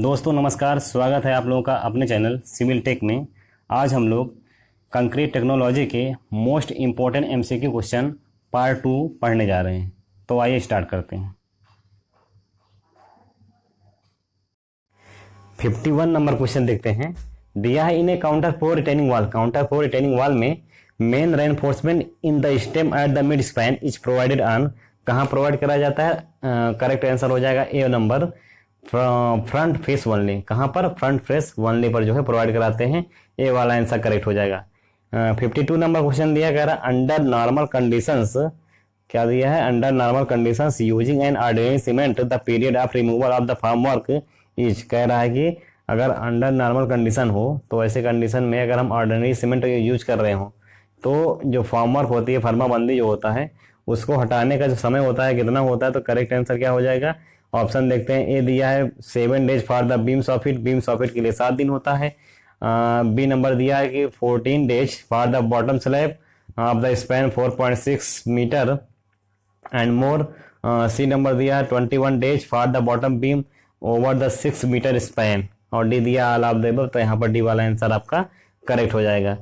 दोस्तों नमस्कार, स्वागत है आप लोगों का अपने चैनल सिविल टेक में। आज हम लोग कंक्रीट टेक्नोलॉजी के most important MCQ question part 2 पढ़ने जा रहे हैं। तो आइए स्टार्ट करते हैं। 51 नंबर क्वेश्चन देखते हैं। दिया है in a counterfort retaining wall. Counterfort retaining wall में main reinforcement in the stem at the mid span is provided on. कहाँ प्रोवाइड करा जाता है? करेक्ट आंसर हो जाएगा A number, front face only. कहाँ पर? फ्रंट फेस ओनली पर जो है प्रोवाइड कराते हैं। ए वाला आंसर करेक्ट हो जाएगा। 52 नंबर क्वेश्चन दिया कह रहा अंडर नॉर्मल कंडीशंस। क्या दिया है? Under normal conditions using an ordinary cement the period of removal of the form work is. कह रहा है कि अगर अंडर नॉर्मल कंडीशन हो तो ऐसे कंडीशन में अगर हम ऑर्डिनरी सीमेंट यूज कर रहे हो तो जो फॉर्म वर्क होती है, फर्माबंदी जो होता है, उसको हटाने का जो समय होता है कितना होता है? तो करेक्ट आंसर क्या हो जाएगा? ऑप्शन देखते हैं। ए दिया है 7 days for the beam soffit. Beam soffit के लिए 7 दिन होता है। बी नंबर दिया है कि 14 days for the bottom slab of the span 4.6 metre and more. C number दिया है 21 days for the bottom beam over the 6 metre span. और डी दिया ऑल ऑफ द अबव। तो यहाँ पर डी वाला आंसर आपका करेक्ट हो जाएगा।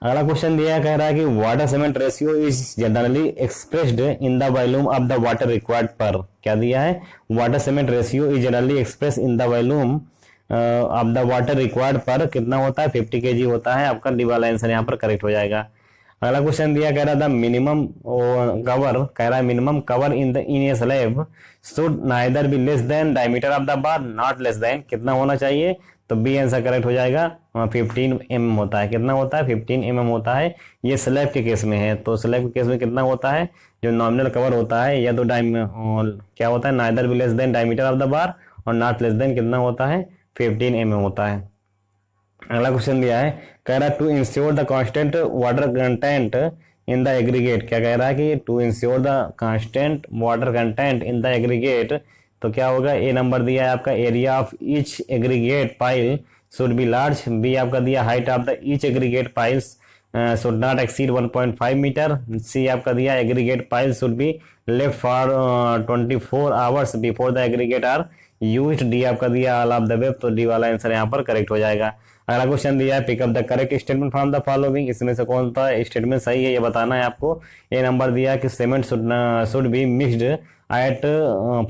अगला क्वेश्चन दिया कह रहा है कि water cement ratio is generally expressed in the volume of the water required पर। क्या दिया है? Water cement ratio is generally express in the volume of the water required पर कितना होता है? 50 kg होता है। आपका डी वाला आंसर यहाँ पर करेक्ट हो जाएगा। अगला क्वेश्चन दिया कह रहा था मिनिमम कवर। कह रहा है minimum cover in A slab should neither be less than diameter of the bar not less than. कितना होना चाहिए? तो बी आंसर करेक्ट हो जाएगा। 15 mm होता है। कितना होता है? 15 mm होता है। ये स्लैब के केस में है। तो स्लैब के केस में कितना होता है? जो नॉमिनल कवर होता है या तो क्या होता है? Neither be less than diameter of the bar और नॉट लेस देन कितना होता है? 15 mm होता है। अगला क्वेश्चन दिया है कह रहा है to ensure the constant water content in the aggregate. क्या कह रहा है कि to ensure the constant water content in the aggregate. तो क्या होगा? ए नंबर दिया है आपका area of each aggregate pile should be large. B आपका दिया height of the each aggregate piles should not exceed 1.5 metre. C आपका दिया aggregate pile should be left for 24 hours before the aggregate are used. D आपका दिया all of the above. तो D वाला answer यहाँ पर करेक्ट हो जाएगा। अगला क्वेश्चन दिया है pick up the correct statement from the following. इसमें से कौन सा स्टेटमेंट सही है ये बताना है आपको। ए नंबर दिया कि cement should be mixed at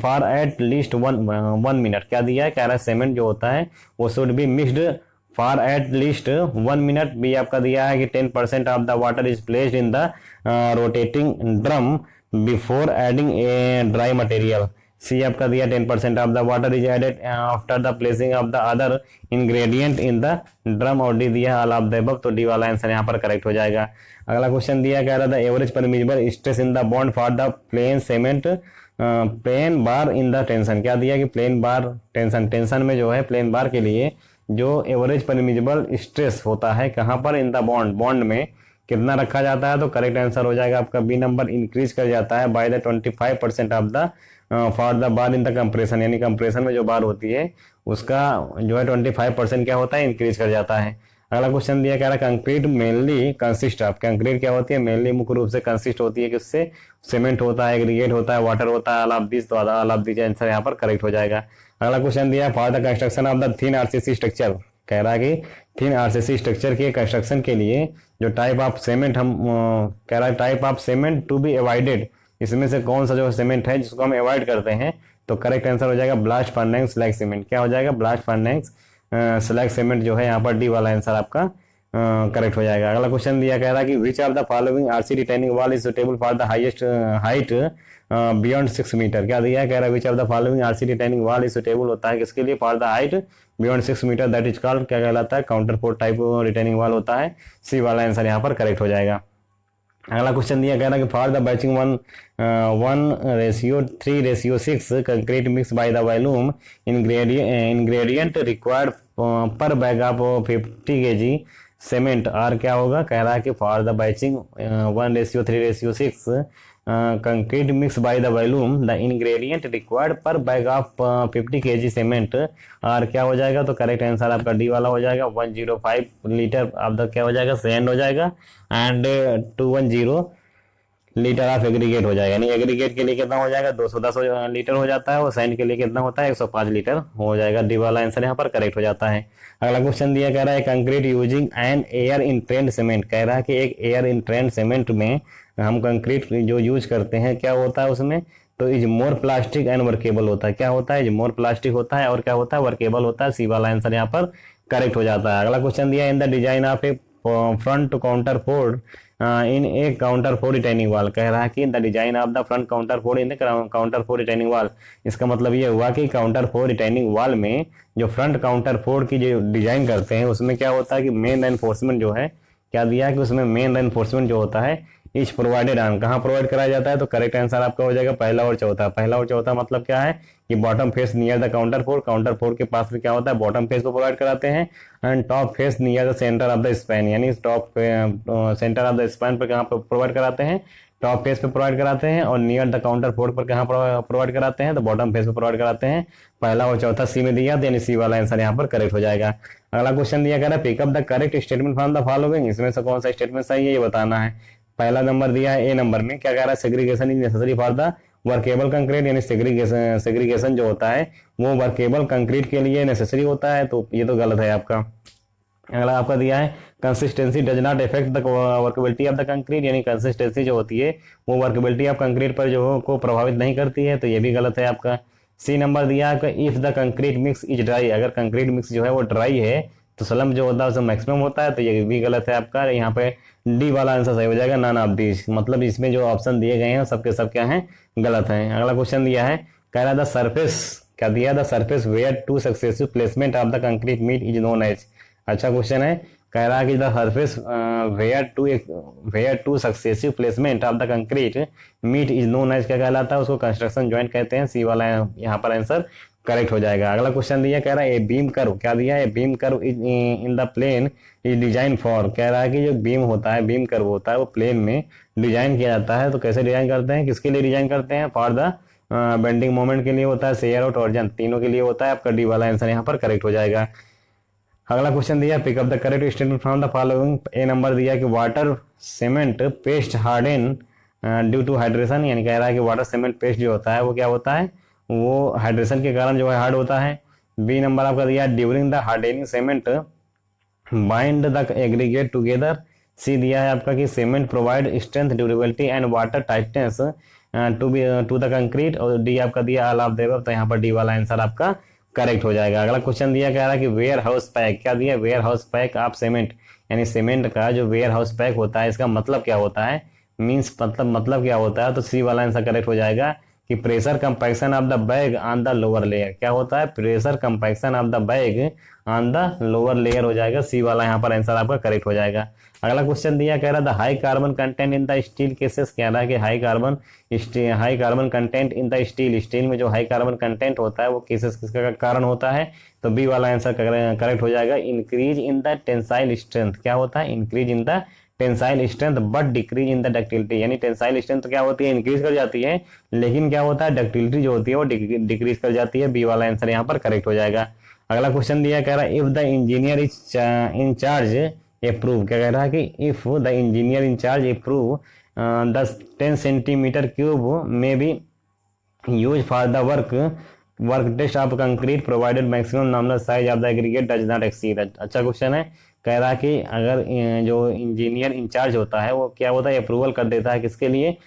for at least one minute. क्या दिया है? कह रहा है सीमेंट जो होता है वो should be mixed for at least 1 minute. B आपका दिया है कि 10% of the water is placed in the rotating drum before adding a dry material. C आपका दिया 10% of the water is added after the placing of the other ingredient in the drum. और D दिया all of the above. तो D वाला answer यहाँ पर correct हो जाएगा। अगला क्वेश्चन दिया कह रहा था average permissible stress in the bond for the plane cement plane bar in the tension. क्या दिया कि प्लेन बार टेंशन में जो है प्लेन बार के लिए जो एवरेज परमिजिबल स्ट्रेस होता है कहाँ पर? इन द बॉन्ड में कितना रखा जाता है? तो करेक्ट आंसर हो जाएगा आपका बी नंबर, इंक्रीज कर जाता है by the 25% of the for the bar in the compression. यानी कंप्रेशन में जो बार होती है उसका जो है 25% क्या होता है? इंक्रीज कर जाता है। अगला क्वेश्चन दिया कह रहा है concrete mainly consist of. Concrete क्या होती है? मेनली मुख्य रूप से कंसिस्ट होती है किससे? सीमेंट होता है, एग्रीगेट होता है, वाटर होता है, ऑल ऑफ दिस। तो ऑल ऑफ दिस आंसर यहाँ पर करेक्ट हो जाएगा। अगला क्वेश्चन दिया for the construction of the thin RCC structure. कह रहा है कि थिन आरसीसी स्ट्रक्चर के कंस्ट्रक्शन के लिए जो टाइप ऑफ सीमेंट हम कह रहा है type of cement to be avoided. इसमें से कौन सा जो सीमेंट है जिसको हम अवॉइड करते हैं? तो करेक्ट आंसर हो जाएगा ब्लास्ट फर्नेस स्लैग सीमेंट। क्या हो जाएगा? ब्लास्ट फर्नेस स्लैग सीमेंट जो है यहाँ पर डी वाला आंसर आपका करेक्ट हो जाएगा। अगला क्वेश्चन दिया कह रहा है कि which of the following RC retaining wall is suitable for the highest height beyond 6 metre. क्या दिया है? कह रहा है which of the following RC retaining wall is suitable होता है किसके लिए? For the height beyond 6 metre that is called. क्या कहलाता है? Counterfort type retaining wall होता है। सी वाला आंसर यहाँ पर करेक्ट हो जाएगा। अगला क्वेश्चन दिया कह रहा है कि for the batching 1:3:6 concrete mix by the volume ingredient required per bag of 50 kg cement और क्या होगा? कह रहा है कि for the batching 1:3:6 concrete mix by the volume the ingredient required per bag of 50 kg cement और क्या हो जाएगा? तो करेक्ट आंसर आपका डी वाला हो जाएगा। 105 लीटर ऑफ द क्या हो जाएगा? सैंड हो जाएगा एंड 210 लीटर ऑफ एग्रीगेट हो जाएगा, यानी एग्रीगेट के लिए कितना हो जाएगा 210 लीटर हो जाता है, और सैंड के लिए कितना होता है 105 लीटर हो जाएगा। डी वाला आंसर यहाँ पर करेक्ट हो जाता है। अगला क्वेश्चन दिया कह रहा है concrete using an air entrained cement, कह रहा है कि एक एयर इंट्रेंड सीमेंट में हम कंक्रीट जो यूज करते हैं क्या होता है उसमें, तो is more plastic and workable होता है। क्या होता है, इज मोर प्लास्टिक होता है और क्या होता है वर्केबल होता है। सी वाला आंसर यहाँ पर करेक्ट हो जाता है। अगला क्वेश्चन दिया in the design of A front counter Ford in a counterfort retaining वाल, कह रहा है कि the design of the front counter four in the counter four retaining वाल। इसका मतलब ये हुआ कि काउंटर फोर रिटेनिंग वाल में जो फ्रंट काउंटर फोर की जो डिजाइन करते हैं उसमें क्या होता है कि मेन रेनफोर्समेंट जो है, क्या दिया है कि उसमें मेन रेनफोर्समेंट जो होता है इज प्रोवाइडेड ऑन, कहाँ प्रोवाइड कराया जाता है, तो करेक्ट आंसर आपका हो जाएगा पहला और चौथा। पहला और चौथा मतलब क्या है कि bottom face near the counter four, counter four के पास में क्या होता है बॉटम फेस को प्रोवाइड कराते हैं, and top face near the centre of the span, यानी top centre of the span पर कहाँ पर प्रोवाइड कराते हैं, टॉप फेस पे प्रोवाइड कराते हैं, और नियर द काउंटर फोर पर कहाँ प्रोवाइड कराते हैं, तो बॉटम फेस पे प्रोवाइड कराते हैं। पहला और चौथा सी में दिया, यानी सी वाला आंसर यहाँ पर करेक्ट हो जाएगा। अगला क्वेश्चन दिया कह रहा है pick up the correct statement from the following, इसमें से कौन सा स्टेटमेंट सही है ये बताना है। पहला नंबर दिया है ए नंबर में, क्या कह रहा है segregation is necessary for the workable concrete, यानी सेग्रीगेशन जो होता है वो वर्केबल कंक्रीट के लिए नेसेसरी होता है, तो ये तो गलत है आपका। अगला आपका दिया है consistency does not effect the workability of the concrete, यानी कंसिस्टेंसी जो होती है वो वर्केबिलिटी ऑफ कंक्रीट पर जो को प्रभावित नहीं करती है, तो ये भी गलत है आपका। सी नंबर दिया है if the concrete mix is dry, अगर कंक्रीट मिक्स जो है वो ड्राई है तो स्लम्प जो होता है उसमें मैक्सिमम होता है, तो ये भी गलत है आपका। यहाँ पे डी वाला आंसर सही हो जाएगा, नन ऑफ दिस, मतलब इसमें जो ऑप्शन दिए गए हैं सबके सब क्या हैं गलत हैं। अगला क्वेश्चन दिया है कह रहा द सरफेस, क्या दिया the surface where two successive placement of the concrete meet is known as, अच्छा क्वेश्चन है, कह रहा है कि the surface where two successive placement of the concrete meet is known as क्या कहलाता है, उसको कंस्ट्रक्शन जॉइंट कहते हैं। सी वाला यहाँ पर आंसर करेक्ट हो जाएगा। अगला क्वेश्चन दिया कह रहा है ए बीम कर्व, क्या दिया है beam curve in the plane is design for, कह रहा है कि जो बीम होता है बीम कर्व होता है वो प्लेन में डिजाइन किया जाता है, तो कैसे डिजाइन करते हैं, किसके लिए डिजाइन करते हैं, फॉर द बेंडिंग मोमेंट के लिए होता है, शेयर और टॉर्जन तीनों के लिए होता है। आपका डी वाला आंसर यहाँ पर करेक्ट हो जाएगा। अगला क्वेश्चन दिया pick up the correct statement from the following, A number दिया कि water cement paste harden due to hydration, यानी कह रहा है कि वाटर सीमेंट पेस्ट जो होता है वो क्या होता है वो हाइड्रेशन के कारण जो है हार्ड होता है। बी नंबर आपका दिया during the hardening cement bind the aggregate together, C दिया है आपका कि cement provide strength durability and water tightness to the concrete, और डी आपका दिया ऑल ऑफ द अबव, तो यहाँ पर डी वाला आंसर आपका करेक्ट हो जाएगा। अगला क्वेश्चन दिया कह रहा है कि वेयर हाउस पैक, क्या दिया warehouse pack of cement, यानी सीमेंट का जो वेयर हाउस पैक होता है इसका मतलब क्या होता है, मीन्स मतलब क्या होता है, तो सी वाला आंसर करेक्ट हो जाएगा कि pressure compaction of the bag on the lower layer, क्या होता है pressure compaction of the bag on the lower layer हो जाएगा। सी वाला यहाँ पर आंसर आपका करेक्ट हो जाएगा। अगला क्वेश्चन दिया कह रहा है the high carbon content in the steel cases, कह रहा है कि high carbon content in the steel, steel में जो हाई कार्बन कंटेंट होता है वो केसेस किसका कारण होता है, तो बी वाला आंसर करेक्ट हो जाएगा। Increase in the tensile strength, क्या होता है increase in the tensile strength but decrease in the ductility, यानी टेंसाइल स्ट्रेंथ क्या होती है इंक्रीज कर जाती है, लेकिन क्या होता है डक्टिलिटी जो होती है वो डिक्रीज कर जाती है। बी वाला आंसर यहाँ पर करेक्ट हो जाएगा। अगला क्वेश्चन दिया कह रहा है if the engineer is in charge approve, क्या कह रहा है कि if the engineer in charge approve the 10 centimetre cube may be use for the work test of concrete provided maximum nominal size of the aggregate does not exceed, अच्छा question है। कह रहा है कि अगर जो इंजीनियर इंचार्ज होता है वो क्या होता है अप्रूवल कर देता है किसके लिए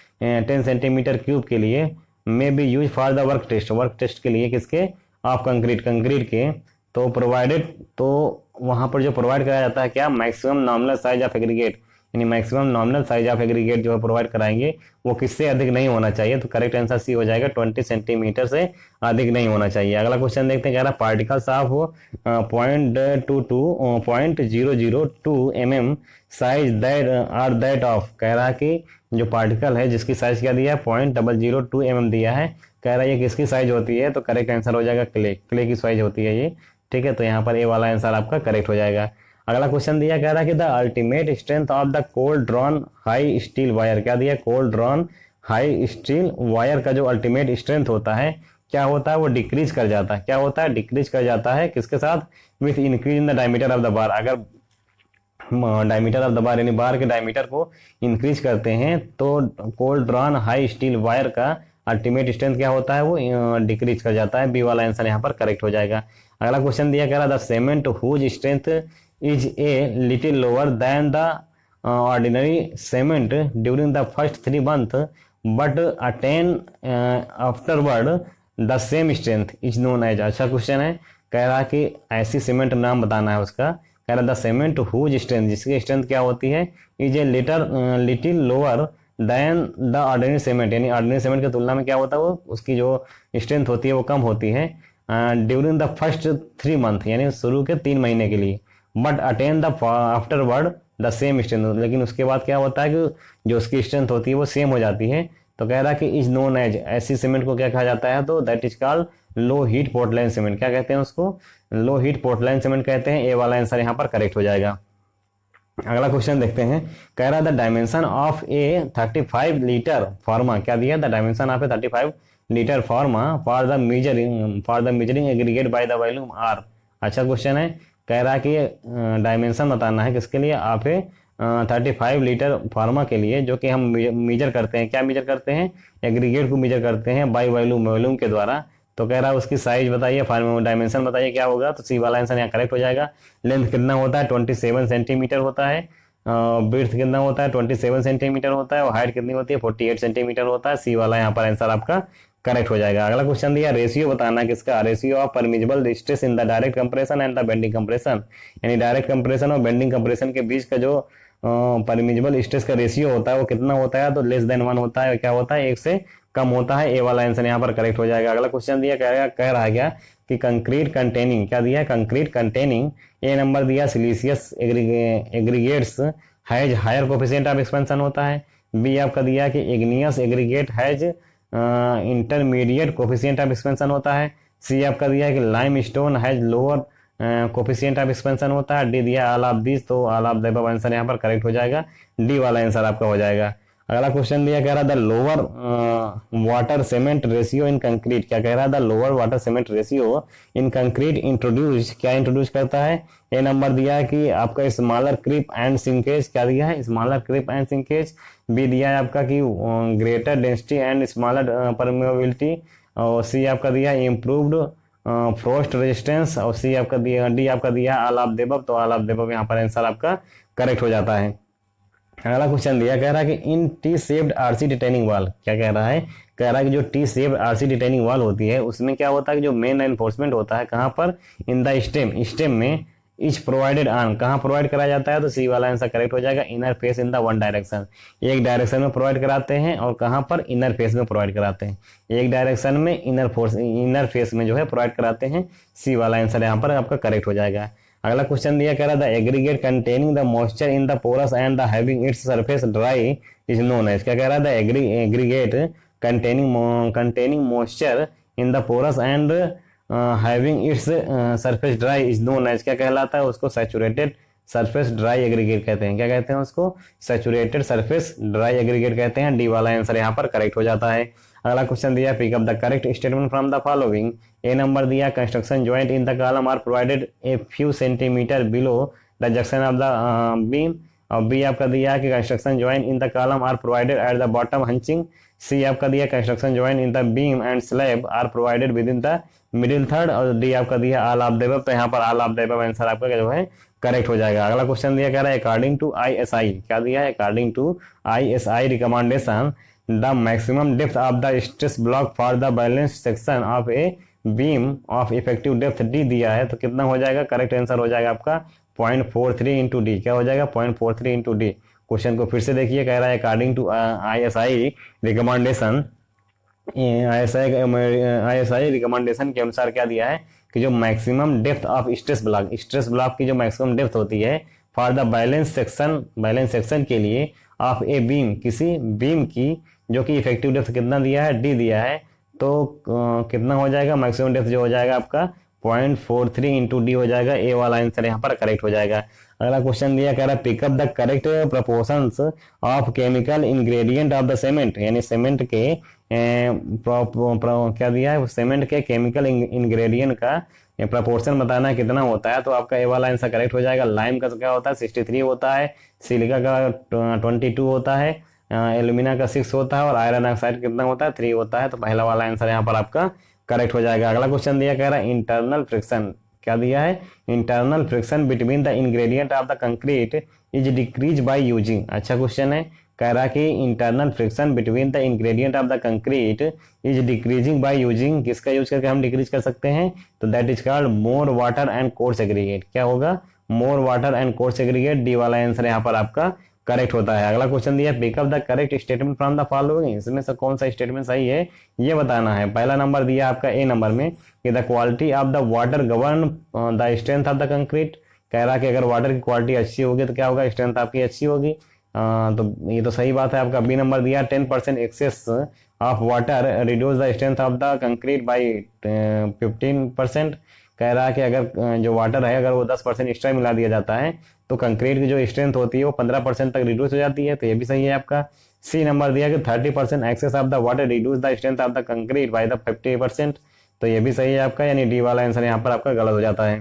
10 सेंटीमीटर क्यूब के लिए, may be use for the work test के लिए किसके ऑफ कंक्रीट के, तो प्रोवाइडेड, तो वहां पर जो प्रोवाइड कराया जाता है क्या maximum nominal size of aggregate, यानी maximum nominal size of aggregate जो है प्रोवाइड कराएंगे वो किससे अधिक नहीं होना चाहिए, तो करेक्ट आंसर सी हो जाएगा 20 सेंटीमीटर से अधिक नहीं होना चाहिए। अगला क्वेश्चन देखते हैं कह रहा है particles of 0.002 mm size that of, कह रहा है कि जो पार्टिकल है जिसकी साइज क्या दिया है 0.002 mm दिया है, कह रहा है ये किसकी साइज होती है, तो करेक्ट आंसर हो जाएगा क्ले की साइज होती है ये, ठीक है, तो यहाँ पर ए वाला आंसर आपका करेक्ट हो जाएगा। अगला क्वेश्चन दिया कह रहा है कि the ultimate strength of the cold drawn high steel wire, क्या दिया cold drawn high steel wire का जो अल्टीमेट स्ट्रेंथ होता है क्या होता है वो डिक्रीज कर जाता है, क्या होता है डिक्रीज कर जाता है किसके साथ, with increase in the diameter of the bar, अगर डायमीटर ऑफ द बार यानी बार के डायमीटर को इंक्रीज करते हैं तो cold drawn high steel wire का अल्टीमेट स्ट्रेंथ क्या होता है, वो डिक्रीज कर जाता है। बी वाला आंसर यहाँ पर करेक्ट हो जाएगा। अगला क्वेश्चन दिया कह रहा the cement whose strength is a little lower than the ordinary cement during the first 3 month but attain afterward the same strength is known as. अच्छा क्वेश्चन है, कह रहा कि ऐसी सीमेंट नाम बताना है उसका। कह रहा द सीमेंट हुज स्ट्रेंथ, जिसकी स्ट्रेंथ क्या होती है, is a little lower than the ordinary cement, यानी ऑर्डिनरी सीमेंट की तुलना में क्या होता है, वो उसकी जो स्ट्रेंथ होती है वो कम होती है ड्यूरिंग द फर्स्ट 3 मंथ, यानी शुरू के 3 महीने के लिए। But attain the afterward the same strength, लेकिन उसके बाद क्या होता है कि जो उसकी स्ट्रेंथ होती है वो सेम हो जाती है। तो कह रहा कि इज नोन एज, ऐसी सीमेंट को क्या कहा जाता है, तो that is called low heat Portland cement. क्या कहते हैं उसको, लो हीट पोर्टलैंड सीमेंट कहते हैं। ए वाला आंसर यहाँ पर करेक्ट हो जाएगा। अगला क्वेश्चन देखते हैं, कह रहा the dimension of a 35 litre फार्मा, क्या दिया, the dimension of a 35 litre फार्मा for the measuring aggregate by the volume are. अच्छा क्वेश्चन है, कह रहा कि डायमेंशन बताना है किसके लिए, आप 35 लीटर फार्मा के लिए, जो कि हम मेजर करते हैं, क्या मेजर करते हैं, एग्रीगेट को मेजर करते हैं बाय वॉल्यूम के द्वारा। तो कह रहा है उसकी साइज बताइए, फार्मा डायमेंशन बताइए क्या होगा, तो सी वाला आंसर यहाँ करेक्ट हो जाएगा। लेंथ कितना होता है, 27 सेंटीमीटर होता है। ब्रीथ कितना होता है, 27 सेंटीमीटर होता है। और हाइट कितनी होती है, 48 सेंटीमीटर होता है। सी वाला यहाँ पर आंसर आपका करेक्ट हो जाएगा। अगला क्वेश्चन दिया, रेशियो बताना है किसका, ratio of permissible stress in the direct compression and the bending compression, यानी डायरेक्ट कंप्रेशन और बेंडिंग कंप्रेशन के बीच का जो परमिजिबल स्ट्रेस का रेशियो होता है वो कितना होता है, तो लेस देन 1 होता है। क्या होता है, 1 से कम होता है। ए वाला आंसर यहाँ पर करेक्ट हो जाएगा। अगला क्वेश्चन दिया कह रहा है क्या कि कंक्रीट कंटेनिंग, क्या दिया है, कंक्रीट कंटेनिंग, ए नंबर दिया siliceous aggregates has higher coefficient of expansion होता है। बी आपका दिया कि igneous aggregate has intermediate coefficient of expansion होता है। सी आपका दिया है कि limestone has lower coefficient of expansion होता है। डी दिया ऑल ऑफ दिस, तो all of the above answer यहाँ पर करेक्ट हो जाएगा। डी वाला आंसर आपका हो जाएगा। अगला क्वेश्चन दिया कह रहा the lower water cement ratio in concrete, क्या कह रहा है, the lower water cement ratio in concrete introduce, क्या इंट्रोड्यूस करता है। ए नंबर दिया है कि आपका स्मॉलर क्रिप एंड सिंकेज, क्या दिया है, स्मॉलर क्रिप एंड सिंकेज। बी दिया है आपका कि greater density and smaller permeability. और सी आपका दिया है इम्प्रूव्ड फ्रोस्ट रेजिस्टेंस। और सी आपका दिया, डी आपका दिया ऑल ऑफ द अबव, तो ऑल ऑफ द अबव यहाँ पर आंसर आपका करेक्ट हो जाता है। अगला क्वेश्चन दिया कह रहा है कि in T shaped RC detaining wall, क्या कह रहा है, कह रहा है कि जो T shaped RC detaining wall होती है उसमें क्या होता है कि जो मेन एनफोर्समेंट होता है कहाँ पर, इन द स्टेम में इज प्रोवाइडेड ऑन, कहाँ प्रोवाइड करा जाता है, तो सी वाला आंसर करेक्ट हो जाएगा। Inner face in the one direction, एक डायरेक्शन में प्रोवाइड कराते हैं और कहाँ पर, इनर फेस में प्रोवाइड कराते हैं। एक डायरेक्शन में इनर फेस में जो है प्रोवाइड कराते हैं। सी वाला आंसर यहाँ पर आपका करेक्ट हो जाएगा। अगला क्वेश्चन दिया कह रहा the aggregate containing the moisture in the pores and the having its surface dry is known as, क्या कह रहा है, the aggregate containing moisture in the pores and having its surface dry is known as, क्या कहलाता है, उसको saturated surface dry aggregate कहते हैं। क्या कहते हैं उसको, सैचुरेटेड सरफेस ड्राई एग्रीगेट कहते हैं। डी वाला आंसर यहाँ पर करेक्ट हो जाता है। अगला क्वेश्चन दिया pick up the correct statement from the following. A number दिया construction joint in the column are provided a few centimetre below the junction of the beam. और बी आपका दिया कि construction joint in the column are provided at the bottom haunching. C आपका दिया construction joint in the beam and slab are provided within the middle third. और D आपका दिया all of the above, तो यहाँ पर all of the above answer आपका जो है करेक्ट हो जाएगा। अगला क्वेश्चन दिया कह रहा है अकॉर्डिंग टू ISI, क्या दिया है, according to ISI recommendation the maximum depth of the stress block for the balance section of a beam of effective depth D दिया है, तो कितना हो जाएगा, करेक्ट आंसर हो जाएगा आपका 0.43 इंटू डी। क्या हो जाएगा, 0.43 इंटू डी। क्वेश्चन को फिर से देखिए, कह रहा है according to ISI recommendation, ISI recommendation के अनुसार क्या दिया है कि जो maximum depth of stress block की जो मैक्सिमम डेप्थ होती है फॉर द बैलेंस सेक्शन के लिए ऑफ ए बीम, किसी बीम की, जो कि इफेक्टिव डेप्थ कितना दिया है, डी दिया है, तो कितना हो जाएगा, मैक्सिमम डेप्थ जो हो जाएगा आपका 0.43 इंटू डी हो जाएगा। ए वाला आंसर यहाँ पर करेक्ट हो जाएगा। अगला क्वेश्चन दिया कह रहा है pick up the correct proportions of chemical ingredient of the cement, यानी सीमेंट के क्या दिया है, सीमेंट के केमिकल इंग्रेडिएंट का ये प्रपोर्शन बताना है कितना होता है, तो आपका ए वाला आंसर करेक्ट हो जाएगा। लाइम का क्या होता है 63 होता है, सिलिका का 22 होता है, एल्यूमिना का 6 होता है और आयरन ऑक्साइड कितना होता है 3 होता है। तो पहला वाला आंसर यहाँ पर आपका करेक्ट हो जाएगा। अगला क्वेश्चन दिया कह रहा है इंटरनल फ्रिक्शन, क्या दिया है internal friction between the ingredient of the concrete is decrease by using. अच्छा क्वेश्चन है, कह रहा कि internal friction between the ingredient of the concrete is decreasing by using, किसका यूज करके हम डिक्रीज कर सकते हैं, तो that is called more water and coarse aggregate. क्या होगा more water and coarse aggregate, D वाला आंसर यहाँ पर आपका करेक्ट होता है। अगला क्वेश्चन दिया pick up the correct statement from the following, इसमें से कौन सा स्टेटमेंट सही है ये बताना है। पहला नंबर दिया आपका ए नंबर में कि the quality of the water govern the strength of the concrete, कह रहा कि अगर वाटर की क्वालिटी अच्छी होगी तो क्या होगा स्ट्रेंथ आपकी अच्छी होगी। तो ये तो सही बात है आपका। बी नंबर दिया 10% excess of water reduce the strength of the concrete by 15%, कह रहा है कि अगर जो वाटर है अगर वो 10% एक्स्ट्रा मिला दिया जाता है तो कंक्रीट की जो स्ट्रेंथ होती है वो 15% तक रिड्यूस हो जाती है, तो ये भी सही है आपका। सी नंबर दिया कि 30% excess of the water reduce the strength of the concrete by the 50%, तो ये भी सही है आपका, यानी डी वाला आंसर यहाँ पर आपका गलत हो जाता है,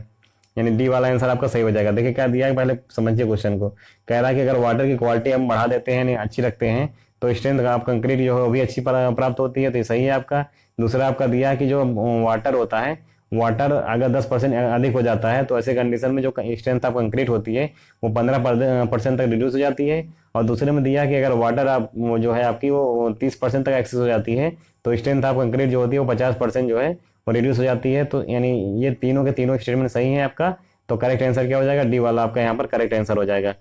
यानी डी वाला आंसर आपका सही हो जाएगा। देखिए क्या दिया है पहले समझिए क्वेश्चन को, कह रहा है कि अगर वाटर की क्वालिटी हम बढ़ा देते हैं यानी अच्छी रखते हैं तो स्ट्रेंथ आप कंक्रीट जो है वो भी अच्छी प्राप्त होती है, तो ये सही है आपका। दूसरा आपका दिया है कि जो वाटर होता है, वाटर अगर 10% अधिक हो जाता है तो ऐसे कंडीशन में जो स्ट्रेंथ ऑफ कंक्रीट होती है वो 15% तक रिड्यूस हो जाती है। और दूसरे में दिया कि अगर वाटर आप वो जो है आपकी वो 30% तक एक्सेस हो जाती है तो स्ट्रेंथ ऑफ कंक्रीट जो होती है वो 50% जो है वो रिड्यूस हो जाती है। तो यानी ये तीनों के तीनों स्टेटमेंट सही है आपका, तो करेक्ट आंसर क्या हो जाएगा डी वाला आपका यहाँ पर करेक्ट आंसर हो जाएगा।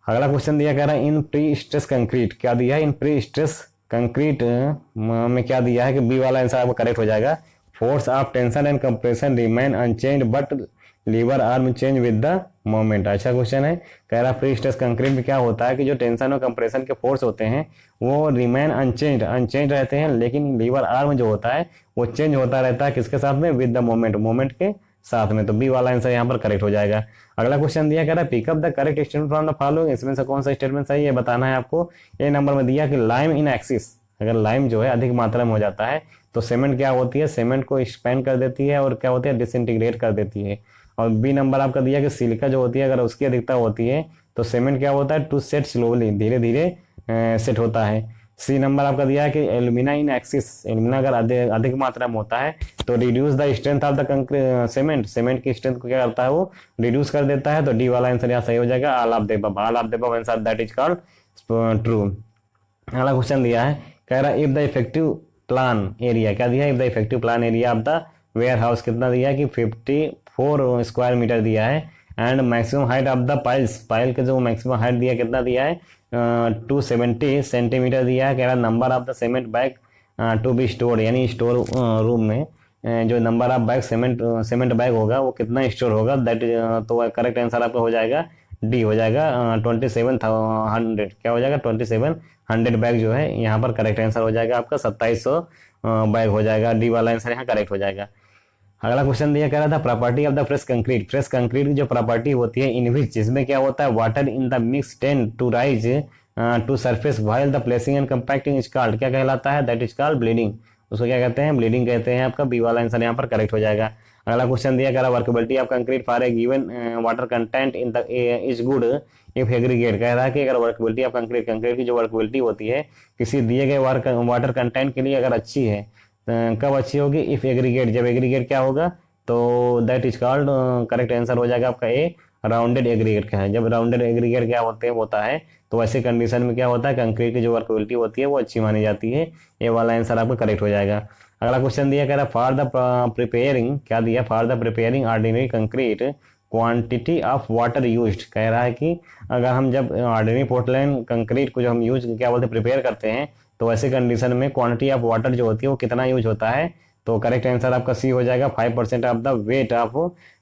अगला क्वेश्चन दिया कह रहा है इन प्री स्ट्रेस कंक्रीट, क्या दिया है इन प्री स्ट्रेस कंक्रीट में क्या दिया है कि बी वाला आंसर आपका करेक्ट हो जाएगा। Force of tension and compression remain unchanged but lever arm change with the moment. अच्छा क्वेश्चन है, कह रहा प्री स्ट्रेस कंक्रीट में क्या होता है कि जो टेंशन और कंप्रेशन के फोर्स होते हैं वो रिमेन अनचेंज रहते हैं, लेकिन लीवर आर्म जो होता है वो चेंज होता रहता है किसके साथ में, विद द मोमेंट के साथ में, तो बी वाला आंसर यहाँ पर करेक्ट हो जाएगा। अगला क्वेश्चन दिया कह रहा है pick up the correct statement from the following, इसमें से कौन सा स्टेटमेंट सही है बताना है आपको। ए नंबर में दिया कि लाइम इन एक्सिस, अगर लाइम जो है अधिक मात्रा में हो जाता है तो सीमेंट क्या होती है, सीमेंट को एक्सपेंड कर देती है और क्या होती है डिसइंटीग्रेट कर देती है। और बी नंबर आपका दिया कि सिलिका जो होती है अगर उसकी अधिकता होती है तो सीमेंट क्या होता है टू सेट स्लोली, धीरे धीरे सेट होता है। सी नंबर आपका दिया है कि एल्यूमिना इन एक्सिस, एल्यूमिना अगर अधिक मात्रा में होता है तो reduce the strength of the cement की स्ट्रेंथ को क्या करता है वो रिड्यूस कर देता है, तो डी वाला आंसर यहाँ सही हो जाएगा। All of the above answer that is called true. अगला क्वेश्चन दिया है कह रहा है if the effective plan area, क्या दिया है if the effective plan area of the warehouse कितना दिया है कि 54 स्क्वायर मीटर दिया है and maximum height of the pile के जो मैक्सिमम हाइट दिया कितना दिया है 270 सेंटीमीटर दिया है। कह रहा number of the cement bag to be store, यानी स्टोर रूम में जो number of bag cement bag होगा वो कितना स्टोर होगा, दैट तो करेक्ट आंसर आपका हो जाएगा डी हो जाएगा 2700, क्या हो जाएगा 2700 बैग जो है यहाँ पर करेक्ट आंसर हो जाएगा आपका 2700 बैग हो जाएगा, डी वाला आंसर यहाँ करेक्ट हो जाएगा। अगला क्वेश्चन दिया कह रहा था property of the fresh concrete की जो प्रॉपर्टी होती है इन विच, जिसमें क्या होता है water in the mix tend to rise to surface while the placing and compacting is called, क्या कहलाता है दैट इज कॉल्ड ब्लीडिंग, उसको क्या कहते हैं ब्लीडिंग कहते हैं, आपका बी वाला आंसर यहाँ पर करेक्ट हो जाएगा। अगला क्वेश्चन दिया कह रहा workability of concrete for a given water content in the is good if aggregate, कह रहा है कि अगर वर्केबिलिटी ऑफ कंक्रीट की जो वर्केबिलिटी होती है किसी दिए गए वाटर कंटेंट के लिए अगर अच्छी है कब अच्छी होगी, इफ एग्रीगेट, जब एग्रीगेट क्या होगा, तो that is called correct answer हो जाएगा आपका ए राउंडेड एग्रीगेट का है। जब राउंडेड एग्रीगेट क्या होता है तो ऐसे कंडीशन में क्या होता है कंक्रीट की जो वर्केबिलिटी होती है वो अच्छी मानी जाती है, ए वाला आंसर आपका करेक्ट हो जाएगा। अगला क्वेश्चन दिया कह रहा फॉर द प्रिपेयरिंग, क्या दिया for the preparing ordinary concrete quantity of water used, कह रहा है कि अगर हम जब ऑर्डिनरी पोर्टलैंड कंक्रीट को जो हम यूज क्या बोलते हैं प्रिपेयर करते हैं तो ऐसे कंडीशन में क्वांटिटी ऑफ वाटर जो होती है वो कितना यूज होता है, तो करेक्ट आंसर आपका सी हो जाएगा 5% of the weight of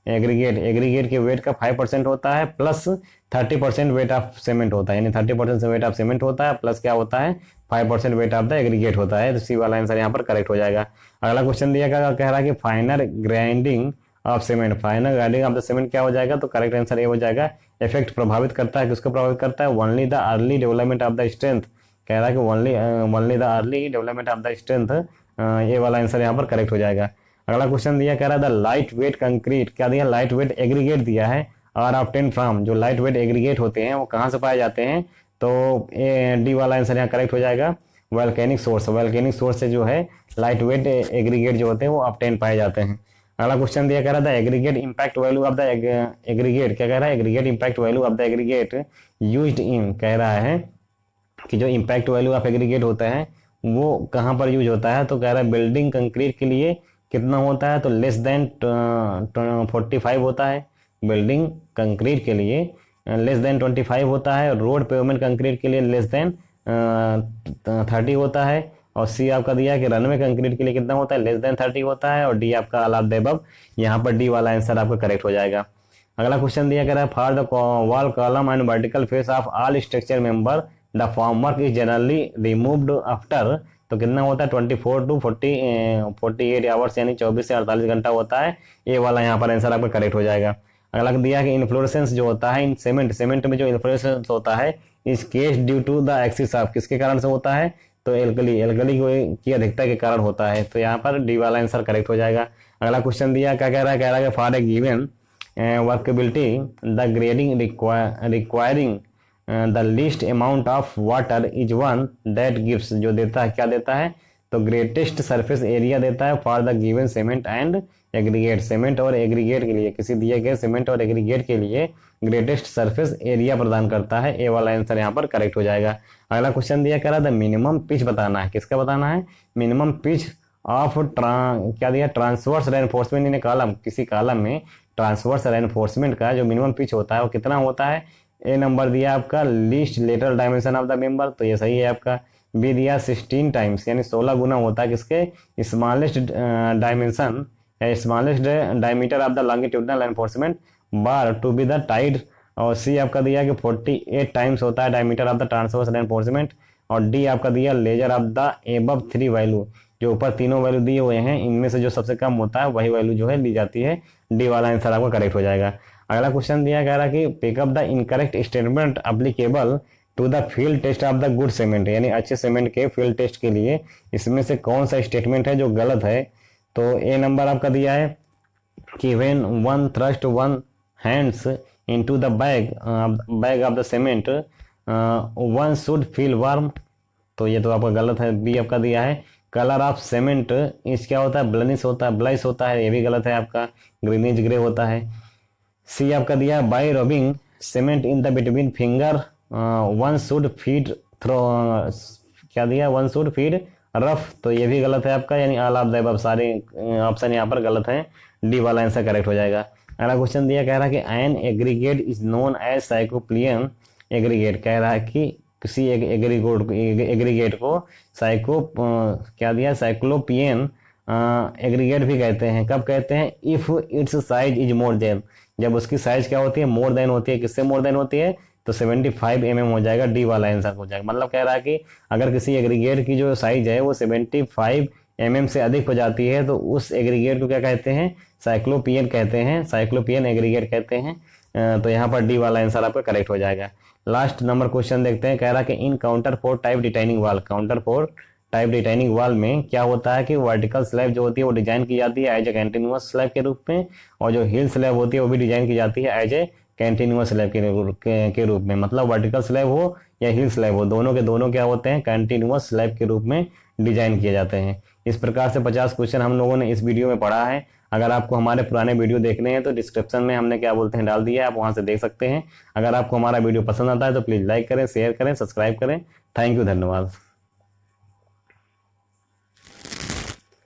aggregate के वेट का 5% होता है प्लस 30% वेट ऑफ सीमेंट होता है, यानी 30% वेट ऑफ सीमेंट होता है प्लस क्या होता है 5% वेट ऑफ द एग्रीगेट होता है, तो सी वाला आंसर यहाँ पर करेक्ट हो जाएगा। अगला क्वेश्चन दिया कह रहा है कि final grinding of cement, final grinding of the cement क्या हो जाएगा, तो करेक्ट आंसर ये हो जाएगा इफेक्ट प्रभावित करता है, किसको प्रभावित करता है only the early development of the strength, कह रहा है कि only the early development of the strength, ये वाला आंसर यहाँ पर करेक्ट हो जाएगा। अगला क्वेश्चन दिया कह रहा है द लाइट वेट कंक्रीट, क्या दिया, लाइट वेट एग्रीगेट दिया है, आर ऑब्टेन फ्रॉम, जो लाइट वेट एग्रीगेट होते हैं वो कहाँ से पाए जाते हैं, तो डी वाला आंसर यहाँ करेक्ट हो जाएगा, वोल्केनिक सोर्स, वोल्केनिक सोर्स से जो है लाइट वेट एग्रीगेट जो होते हैं वो ऑब्टेन पाए जाते हैं। अगला क्वेश्चन दिया कह रहा था aggregate impact value of the aggregate, क्या कह रहा है, aggregate impact value of the aggregate used in, कह रहा है कि जो इम्पैक्ट वैल्यू ऑफ एग्रीगेट होता है वो कहाँ पर यूज होता है, तो कह रहा है बिल्डिंग कंक्रीट के लिए कितना होता है, तो लेस देन 45 होता है, बिल्डिंग कंक्रीट के लिए लेस देन 25 होता है, रोड पेवमेंट कंक्रीट के लिए लेस देन 30 होता है, और सी आपका दिया है कि रनवे कंक्रीट के लिए कितना होता है, लेस देन 30 होता है, और डी आपका ऑल ऑफ द अबव, यहाँ पर डी वाला आंसर आपका करेक्ट हो जाएगा। अगला क्वेश्चन दिया गया है for the wall column and vertical face of all structure member the formwork is generally removed after, तो कितना होता है 24 to 48 आवर्स, यानी 24 से 48 घंटा होता है, ये वाला यहाँ पर आंसर आपका करेक्ट हो जाएगा। अगला दिया है कि इन्फ्लोरेसेंस जो होता है इन सीमेंट, सीमेंट में जो इन्फ्लोरेसेंस होता है इस case due to the excess of, किसके कारण से होता है, तो एल्कली, एल्कली की अधिकता के कारण होता है, तो यहाँ पर डी वाला आंसर करेक्ट हो जाएगा। अगला क्वेश्चन दिया क्या कह रहा है कि for a given workability the grading requiring the least amount of water is one that gives, जो देता है क्या देता है, तो ग्रेटेस्ट सरफेस एरिया देता है for the given cement and aggregate, cement और एग्रीगेट के लिए, किसी दिए गए सीमेंट और एग्रीगेट के लिए ग्रेटेस्ट सरफेस एरिया प्रदान करता है, ए वाला आंसर यहाँ पर करेक्ट हो जाएगा। अगला क्वेश्चन दिया कह रहा है मिनिमम पिच बताना है, किसका बताना है, मिनिमम पिच ऑफ क्या दिया, ट्रांसवर्स रेनफोर्समेंट इन कॉलम, किसी कॉलम में ट्रांसवर्स रेनफोर्समेंट का जो मिनिमम पिच होता है वो कितना होता है, ए नंबर दिया आपका least lateral dimension of the member, तो ये सही है आपका। बी दिया 16 टाइम्स, यानी 16 गुना होता है किसके, smallest dimension, smallest diameter of the longitudinal reinforcement bar to be the tied, और सी आपका दिया कि 48 टाइम्स होता है diameter of the transverse reinforcement, और डी आपका दिया lesser of the above 3 value, जो ऊपर तीनों वैल्यू दिए हुए हैं इनमें से जो सबसे कम होता है वही वैल्यू जो है ली जाती है, डी वाला आंसर आपका करेक्ट हो जाएगा। अगला क्वेश्चन दिया कह रहा कि pick up the incorrect statement applicable to the field test of the good cement, यानी अच्छे सीमेंट के फील्ड टेस्ट के लिए इसमें से कौन सा स्टेटमेंट है जो गलत है, तो ए नंबर आपका दिया है कि when one thrust one hands into the bag of the cement one should feel warm, तो ये तो आपका गलत है। बी आपका दिया है कलर ऑफ सीमेंट इस क्या होता है, ब्लनिश होता है, ब्लाइश होता है, ये भी गलत है आपका, ग्रीनिश ग्रे होता है। सी आपका दिया है by rubbing cement in the between finger one should feel through, क्या दिया, वन शुड फीड रफ, तो ये भी गलत है आपका, यानी ऑल ऑफ द अबव, सारे ऑप्शन यहाँ पर गलत है, डी वाला आंसर करेक्ट हो जाएगा। अगला क्वेश्चन दिया कह रहा है कि an aggregate is known as cyclopean aggregate, कह रहा है कि किसी एक एग्रीगेट को क्या दिया, साइक्लोपियन एग्रीगेट भी कहते हैं, कब कहते हैं, if it's size is more than, जब उसकी साइज क्या होती है, मोर देन होती है, किससे मोर देन होती है, तो 75 mm हो जाएगा, डी वाला आंसर हो जाएगा। मतलब कह रहा है कि अगर किसी एग्रीगेट की जो साइज है वो 75 mm से अधिक हो जाती है तो उस एग्रीगेट को क्या कहते हैं, साइक्लोपियन कहते हैं, साइक्लोपियन एग्रीगेट कहते हैं, तो यहाँ पर डी वाला आंसर आपका करेक्ट हो जाएगा। लास्ट नंबर क्वेश्चन देखते हैं, कह रहा है कि in counter four type detaining वाल, काउंटर फोर टाइप डिटेनिंग वाल में क्या होता है कि वर्टिकल स्लैब जो होती है वो डिजाइन की जाती है एज ए कंटिन्यूअस स्लैब के रूप में, और जो हिल स्लैब होती है वो भी डिजाइन की जाती है एज ए कंटिन्यूअस स्लैब के रूप में, मतलब वर्टिकल स्लैब हो या हिल स्लैब हो, दोनों के दोनों क्या होते हैं, कंटिन्यूअस स्लैब के रूप में डिजाइन किए जाते हैं। इस प्रकार से 50 क्वेश्चन हम लोगों ने इस वीडियो में पढ़ा है। अगर आपको हमारे पुराने वीडियो देखने हैं तो डिस्क्रिप्शन में हमने क्या बोलते हैं डाल दिया है, आप वहां से देख सकते हैं। अगर आपको हमारा वीडियो पसंद आता है तो प्लीज़ लाइक करें, शेयर करें, सब्सक्राइब करें। थैंक यू, धन्यवाद।